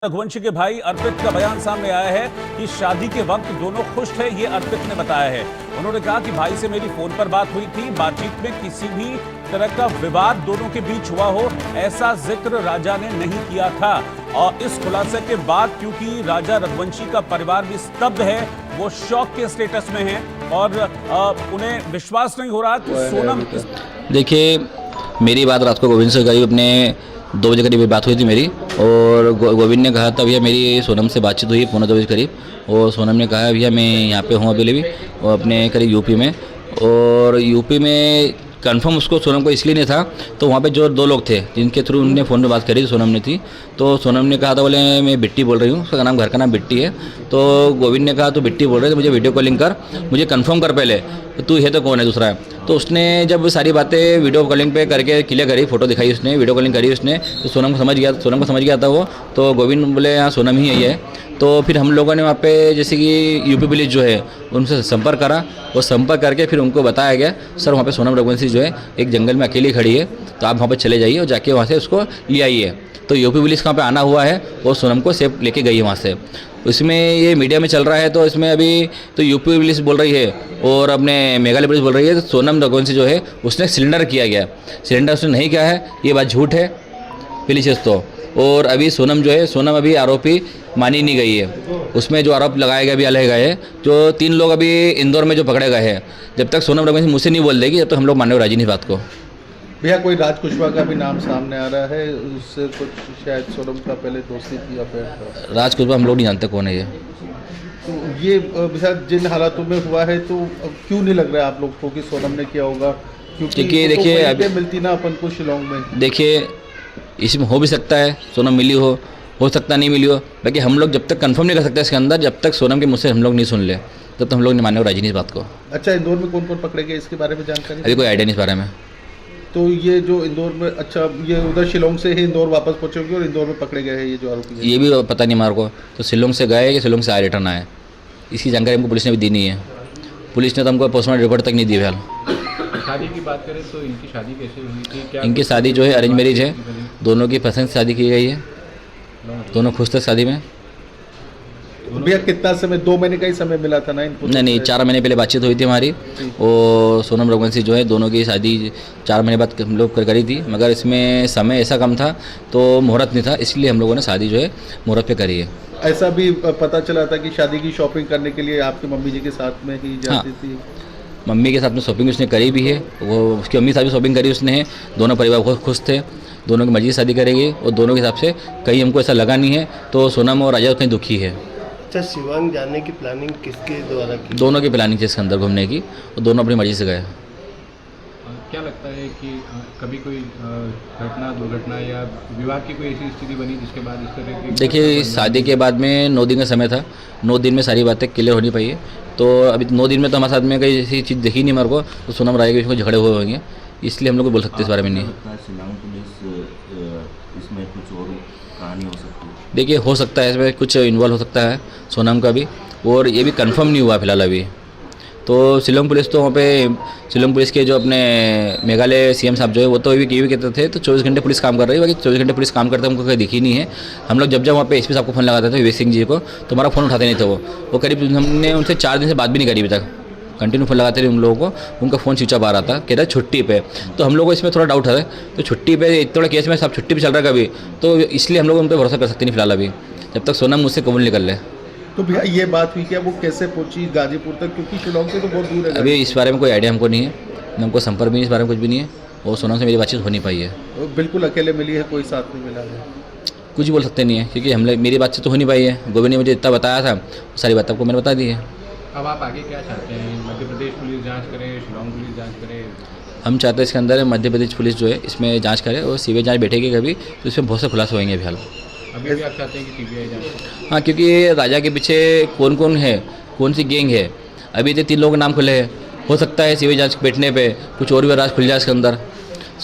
रघुवंशी के भाई अर्पित का बयान सामने आया है कि शादी के वक्त दोनों खुश थे, ये अर्पित ने बताया है। उन्होंने कहा कि भाई से मेरी फोन पर बात हुई थी, बातचीत में किसी भी तरह का विवाद दोनों के बीच हुआ हो ऐसा जिक्र राजा ने नहीं किया था। और इस खुलासे के बाद क्योंकि राजा रघुवंशी का परिवार भी स्तब्ध है, वो शॉक के स्टेटस में है और उन्हें विश्वास नहीं हो रहा कि सोनम। देखिए, मेरी बात रात को गोविंद से करीब अपने 2 बजे करीब बात हुई थी मेरी, और गोविंद ने कहा था भैया मेरी सोनम से बातचीत हुई 1:45 बजे करीब, और सोनम ने कहा भैया मैं यहाँ पे हूँ अभी भी, और अपने करीब यूपी में। और यूपी में कंफर्म उसको सोनम को इसलिए नहीं था, तो वहाँ पे जो 2 लोग थे जिनके थ्रू उनने फ़ोन पे बात करी सोनम ने थी, तो सोनम ने कहा था बोले मैं बिट्टी बोल रही हूँ, उसका नाम घर का नाम बिट्टी है। तो गोविंद ने कहा तो बिट्टी बोल रहे थे, मुझे वीडियो कॉलिंग कर, मुझे कंफर्म कर पहले तू है तो कौन है दूसरा है। तो उसने जब सारी बातें वीडियो कॉलिंग पे करके क्लियर करी, फोटो दिखाई उसने, वीडियो कॉलिंग करी उसने, तो सोनम को समझ गया था वो। तो गोविंद बोले हाँ सोनम ही है। तो फिर हम लोगों ने वहाँ पे जैसे कि यूपी पुलिस जो है उनसे संपर्क करा, और संपर्क करके फिर उनको बताया गया सर वहाँ पे सोनम रघुवंशी जो है एक जंगल में अकेली खड़ी है, तो आप वहाँ पे चले जाइए और जाके वहाँ से उसको ले आइए। तो यूपी पुलिस वहाँ पे आना हुआ है और सोनम को सेफ लेके गई है वहाँ से। इसमें ये मीडिया में चल रहा है, तो इसमें अभी तो यूपी पुलिस बोल रही है और अपने मेघालय पुलिस बोल रही है तो सोनम रघुवंशी जो है उसने सिलेंडर किया गया, सिलेंडर उसने नहीं किया है, ये बात झूठ है पहली चीज़ तो। और अभी सोनम जो है, सोनम अभी आरोपी मानी नहीं गई है, उसमें जो आरोप लगाए गए अभी अलग गए हैं। जो 3 लोग अभी इंदौर में जो पकड़े गए हैं, जब तक सोनम रघुवंशी मुझसे नहीं बोल देगी जब तक हम लोग मानने को राजी नहीं बात को। भैया कोई राज कुशवाहा का भी नाम सामने आ रहा है, उससे कुछ शायद सोनम का पहले दोस्ती थी या फिर राज कुशवाहा हम लोग नहीं जानते कौन है ये। तो ये भैया जिन हालातों में हुआ है, तो क्यों नहीं लग रहा है आप लोग को कि सोनम ने किया होगा? क्योंकि देखिए तो अभी मिलती ना अपन को शिलोंग में। देखिए इसमें हो भी सकता है सोनम मिली हो सकता नहीं मिली हो, बाकी हम लोग जब तक कंफर्म नहीं कर सकते इसके अंदर, जब तक सोनम के मुझसे हम लोग नहीं सुन ले तब तो हम लोग नहीं मानने को राजी नहीं इस बात को। अच्छा, इंदौर में कौन कौन पकड़े गए इसके बारे में जानकारी? अभी कोई आइडिया नहीं इस बारे में। तो ये जो इंदौर में, अच्छा ये उधर शिलोंग से ही इंदौर वापस पहुंचे होंगे और इंदौर में पकड़े गए हैं ये जो आरोपी हैं? ये भी पता नहीं हमारे को, तो शिलोंग से गए कि शिलोंग से आए रिटर्न आए, इसकी जानकारी हमको पुलिस ने भी दी नहीं है। पुलिस ने तो हमको पोस्टमार्टम रिपोर्ट तक नहीं दी फिलहाल। शादी की बात करें तो इनकी शादी कैसे हुई थी? क्या इनकी शादी जो है अरेंज मैरिज है, दोनों की पसंद से शादी की गई है, दोनों खुश थे शादी में। भैया कितना समय, 2 महीने का ही समय मिला था ना इनको? नहीं 4 महीने पहले बातचीत हुई थी हमारी, और सोनम रघुवंशी जो है दोनों की शादी 4 महीने बाद हम लोग करी थी, मगर इसमें समय ऐसा कम था तो मुहूर्त नहीं था, इसलिए हम लोगों ने शादी जो है मुहूर्त पे करी है। ऐसा भी पता चला था कि शादी की शॉपिंग करने के लिए आपकी मम्मी जी के साथ में ही जाती थी? मम्मी के साथ में शॉपिंग उसने करी भी है, वो उसकी मम्मी के साथ भी शॉपिंग करी उसने है, दोनों परिवार बहुत खुश थे, दोनों की मर्जी से शादी करेगी और दोनों के हिसाब से कहीं हमको ऐसा लगा नहीं है। तो सोनम और राजा कहीं दुखी है। अच्छा, शिवांग जाने की प्लानिंग किसके द्वारा की? दोनों की प्लानिंग थी इसके अंदर घूमने की, और दोनों अपनी मर्जी से गए। क्या लगता है कि कभी कोई घटना, दुर्घटना या विवाद की कोई ऐसी स्थिति बनी जिसके बाद इस तरह की? देखिए शादी के बाद में 9 दिन का समय था, 9 दिन में सारी बातें क्लियर होनी पाई है। तो अभी 9 दिन में तो हमारे साथ में कोई ऐसी चीज़ दिखी नहीं मेरे को, तो सोनम राजा के झगड़े हुए होंगे, इसलिए हम लोग बोल सकते हैं इस बारे में नहीं। शिलांग पुलिस इसमें कुछ और कहानी हो सकती है? देखिए हो सकता है इसमें कुछ इन्वॉल्व हो सकता है सोनम का भी, और ये भी कंफर्म नहीं हुआ फिलहाल अभी। तो शिलोंग पुलिस तो वहाँ पे, शिलोंग पुलिस के जो अपने मेघालय सीएम साहब जो है वो तो ये भी कहते थे तो 24 घंटे पुलिस काम कर रही है, बाकी 24 घंटे पुलिस काम करते हमको कहीं दिखी नहीं है। हम लोग जब वहाँ पे एसपी साहब को फ़ोन लगाते थे विवेक सिंह जी को, तो हमारा फ़ोन उठाते नहीं थे वो करीब हमने उनसे 4 दिन से बात भी नहीं करी अभी तक, कंटिन्यू फ़ोन लगाते रहे उन लोगों को, उनका फ़ोन स्विच ऑफ आ रहा था, कह रहा छुट्टी पे। तो हम लोग को इसमें थोड़ा डाउट है, तो छुट्टी पे इतना बड़ा केस में सब छुट्टी पे चल रहा है कभी, तो इसलिए हम लोग उन पर भरोसा कर सकते नहीं फिलहाल अभी, जब तक सोनम मुझसे कबूल निकल ले। तो भैया ये बात हुई क्या, वो कैसे पहुंची गाजीपुर तक? क्योंकि शिलोंग से तो बहुत दूर है। अभी इस बारे में कोई आइडिया हमको नहीं है, हमको संपर्क भी इस बारे में कुछ भी नहीं है, और सोनम से मेरी बातचीत हो नहीं पाई है। बिल्कुल अकेले मिली है, कोई साथ नहीं मिला है? कुछ बोल सकते नहीं है, क्योंकि हम मेरी बातचीत तो हो नहीं पाई है। गोविंद ने मुझे इतना बताया था, सारी बात आपको मैंने बता दी है। अब आप आगे क्या चाहते हैं? मध्य प्रदेश पुलिस जांच करे, शिलोंग पुलिस जांच करे? हम चाहते हैं इसके अंदर मध्य प्रदेश पुलिस जो है इसमें जांच करे, और सीबीआई जांच बैठेगी कभी तो इसमें बहुत से खुलासे होंगे फिलहाल। अभी भी आप चाहते हैं कि सीबीआई जांच? हाँ, क्योंकि राजा के पीछे कौन कौन है, कौन सी गैंग है, अभी तो 3 लोगों के नाम खुले हैं। हो सकता है सीबीआई जांच बैठने पे कुछ और भी राज खुल जाए इसके अंदर,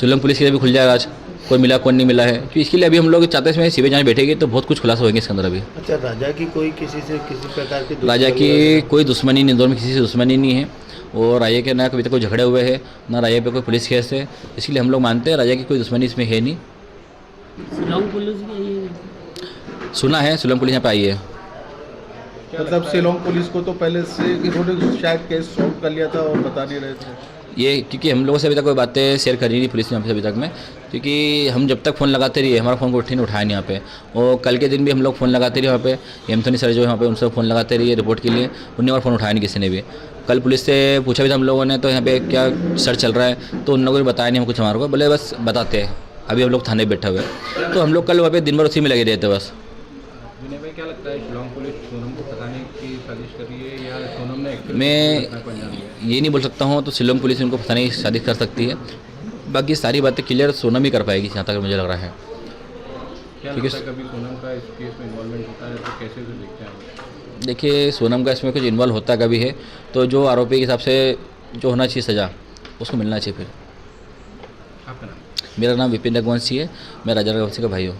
शिलोंग पुलिस के भी खुल जाए राज, कोई मिला कौन नहीं मिला है। तो इसके लिए अभी हम लोग चाहते हैं इसमें सीबीआई जांच बैठेगी तो बहुत कुछ खुलासा होंगे इसके अंदर अभी। अच्छा, राजा की कोई किसी से किसी प्रकार की राजा की कोई दुश्मनी नहीं, इंदौर में किसी से दुश्मनी नहीं है, और राजा के ना कभी तक कोई झगड़े हुए हैं, ना राजा पे कोई पुलिस केस है, इसलिए हम लोग मानते हैं राजा की कोई दुश्मनी इसमें है नहीं। शिलोंग पुलिस सुना है शिलोंग पुलिस यहाँ पे आई है। मतलब शिलोंग पुलिस को तो पहले से इन्होंने शायद केस सॉल्व कर लिया था और बता नहीं रहे थे ये क्योंकि हम लोगों से अभी तक कोई बातें शेयर करी नहीं पुलिस ने हमसे अभी तक में, क्योंकि हम जब तक फ़ोन लगाते रहिए हमारा फ़ोन को उठाया नहीं यहाँ पे। और कल के दिन भी हम लोग फ़ोन लगाते रहिए वहाँ पे एमथोनी सर जो यहाँ पे उनसे फ़ोन लगाते रहिए रिपोर्ट के लिए, उन्होंने और फ़ोन उठाया नहीं किसी ने भी। कल पुलिस से पूछा भी था हम लोगों ने तो यहाँ पे क्या सर्च चल रहा है, तो उन लोगों ने बताया नहीं हम कुछ हमारे को, बोले बस बताते हैं अभी हम लोग थाने में बैठे हुए। तो हम लोग कल वहाँ पे दिन भर उसी में लगे रहते बस। विनय भाई, क्या लगता है शिलोंग पुलिस सोनम को फंसाने की साजिश कर रही है या सोनम ने एक्चुअली मैं ये नहीं बोल सकता हूँ, तो शिलोंग पुलिस उनको फंसाने की साजिश कर सकती है, बाकी सारी बातें क्लियर सोनम ही कर पाएगी जहाँ तक मुझे लग रहा है। क्या लगता है कभी सोनम का इस केस में इन्वॉल्वमेंट होता है तो कैसे उसे देखते हैं? देखिए सोनम का इसमें कुछ इन्वॉल्व होता कभी है तो जो आरोपी के हिसाब से जो होना चाहिए सज़ा उसको मिलना चाहिए। फिर आपका नाम? मेरा नाम विपिन रघुवंशी है, मैं राजा रघुवंशी का भाई हूँ।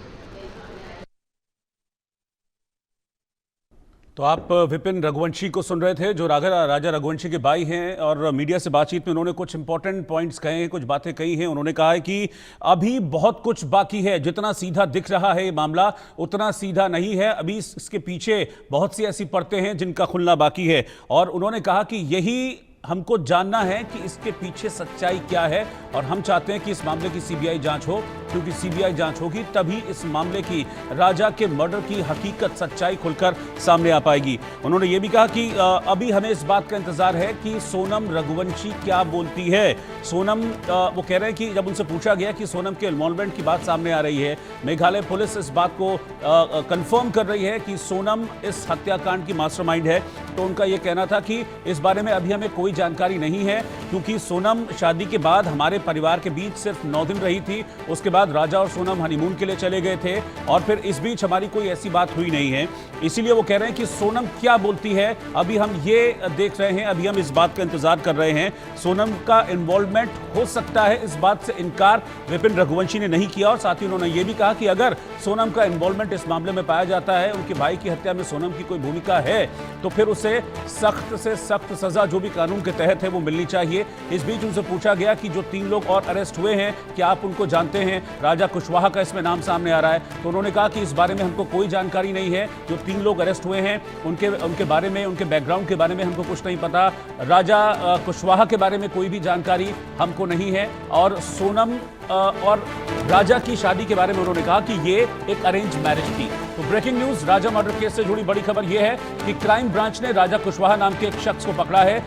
तो आप विपिन रघुवंशी को सुन रहे थे जो राजा रघुवंशी के भाई हैं, और मीडिया से बातचीत में उन्होंने कुछ इंपॉर्टेंट पॉइंट्स कहे हैं, कुछ बातें कही हैं। उन्होंने कहा है कि अभी बहुत कुछ बाकी है, जितना सीधा दिख रहा है ये मामला उतना सीधा नहीं है, अभी इसके पीछे बहुत सी ऐसी परतें हैं जिनका खुलना बाकी है। और उन्होंने कहा कि यही हमको जानना है कि इसके पीछे सच्चाई क्या है, और हम चाहते हैं कि इस मामले की सीबीआई जांच हो, क्योंकि सीबीआई जांच होगी तभी इस मामले की, राजा के मर्डर की हकीकत सच्चाई खुलकर सामने आ पाएगी। उन्होंने ये भी कहा कि अभी हमें इस बात का इंतजार है कि सोनम रघुवंशी क्या बोलती है। सोनम वो कह रहे हैं कि जब उनसे पूछा गया कि सोनम के इन्वॉल्वमेंट की बात सामने आ रही है, मेघालय पुलिस इस बात को कंफर्म कर रही है कि सोनम इस हत्याकांड की मास्टरमाइंड है, तो उनका ये कहना था कि इस बारे में अभी हमें कोई जानकारी नहीं है, क्योंकि सोनम शादी के बाद हमारे परिवार के बीच सिर्फ 9 दिन रही थी, उसके बाद राजा और सोनम हनीमून के लिए चले गए थे, और फिर इस बीच हमारी कोई ऐसी बात हुई नहीं है। इसीलिए वो कह रहे हैं कि सोनम क्या बोलती है अभी हम ये देख रहे हैं, अभी हम इस बात का इंतजार कर रहे हैं। सोनम का इन्वॉल्वमेंट हो सकता है, इस बात से इनकार विपिन रघुवंशी ने नहीं किया, और साथ ही उन्होंने ये भी कहा कि अगर सोनम का इन्वॉल्वमेंट इस मामले में पाया जाता है, उनके भाई की हत्या में सोनम की कोई भूमिका है, तो फिर उसे सख्त से सख्त सजा जो भी कानून के तहत है वो मिलनी चाहिए। इस बीच उनसे पूछा गया कि जो 3 लोग और अरेस्ट हुए हैं क्या आप उनको जानते हैं, राजा कुशवाहा का इसमें नाम सामने आ रहा है, तो उन्होंने कहा कि इस बारे में हमको कोई जानकारी नहीं है। जो 3 लोग अरेस्ट हुए हैं उनके बारे में, उनके बैकग्राउंड के बारे में हमको कुछ नहीं पता। राजा कुशवाहा के बारे में कोई भी जानकारी हमको नहीं है, और सोनम और राजा की शादी के बारे में उन्होंने कहा कि ये एक अरेंज मैरिज थी। तो ब्रेकिंग न्यूज, राजा मर्डर केस से जुड़ी बड़ी खबर यह है कि क्राइम ब्रांच ने राजा कुशवाहा नाम के एक शख्स को पकड़ा है।